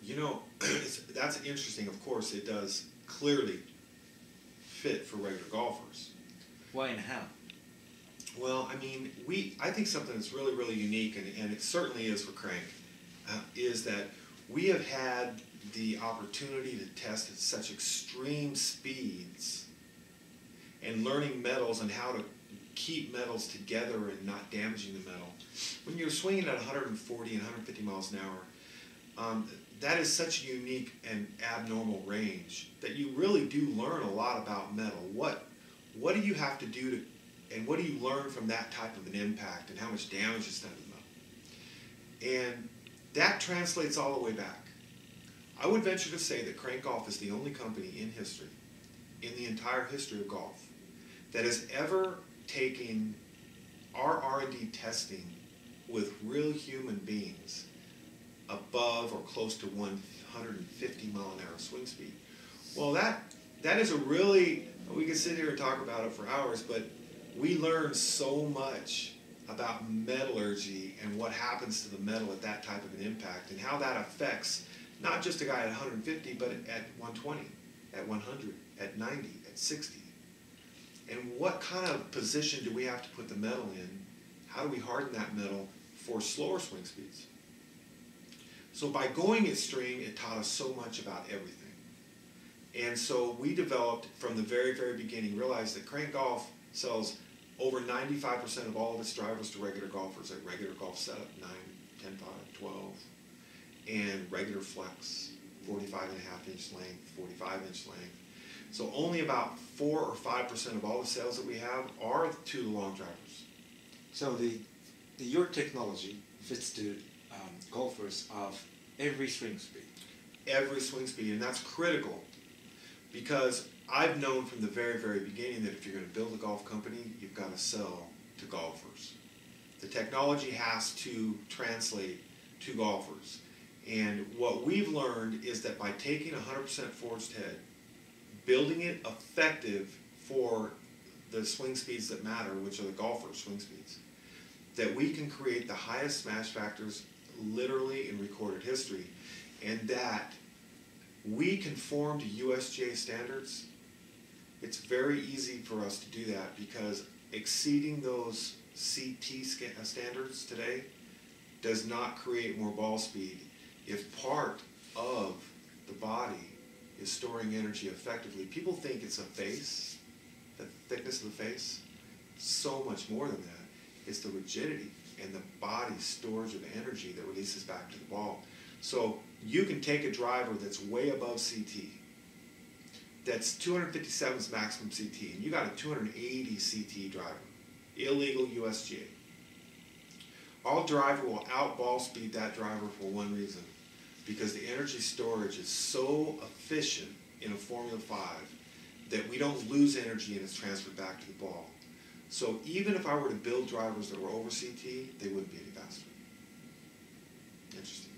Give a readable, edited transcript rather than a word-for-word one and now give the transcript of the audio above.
You know, that's interesting. Of course, it does clearly fit for regular golfers. Why and how? Well, I mean, I think something that's really, really unique, and it certainly is for Krank, is that we have had the opportunity to test at such extreme speeds and learning metals and how to keep metals together and not damaging the metal. When you're swinging at 140 and 150 miles an hour, that is such a unique and abnormal range that you really do learn a lot about metal. What do you have to do to, and what do you learn from that type of an impact and how much damage is done to the metal? And that translates all the way back. I would venture to say that Krank Golf is the only company in history, in the entire history of golf, that has ever taken our R&D testing with real human beings above or close to 150 mile an hour swing speed. Well, that is a really, we could sit here and talk about it for hours, but we learn so much about metallurgy and what happens to the metal at that type of an impact and how that affects not just a guy at 150, but at 120, at 100, at 90, at 60. And what kind of position do we have to put the metal in? How do we harden that metal for slower swing speeds? So by going extreme, it taught us so much about everything. And so we developed from the very, very beginning, realized that Krank Golf sells over 95% of all of its drivers to regular golfers at regular golf setup, 9, 10, 5, 12, and regular flex, 45.5-inch length, 45-inch length. So only about 4 or 5% of all the sales that we have are to the long drivers. So your technology fits to golfers of every swing speed. Every swing speed, and that's critical because I've known from the very, very beginning that if you're going to build a golf company, you've got to sell to golfers. The technology has to translate to golfers. And what we've learned is that by taking 100% forged head, building it effective for the swing speeds that matter, which are the golfer's swing speeds, that we can create the highest smash factors literally in recorded history, and that we conform to USGA standards. It's very easy for us to do that because exceeding those CT standards today does not create more ball speed if part of the body is storing energy effectively. People think it's a face, the thickness of the face. So much more than that. It's the rigidity and the body's storage of energy that releases back to the ball. So you can take a driver that's way above CT, that's 257's maximum CT, and you got a 280 CT driver, illegal USGA. Our driver will out-ball speed that driver for one reason, because the energy storage is so efficient in a Formula 5 that we don't lose energy and it's transferred back to the ball. So even if I were to build drivers that were over CT, they wouldn't be any faster. Interesting.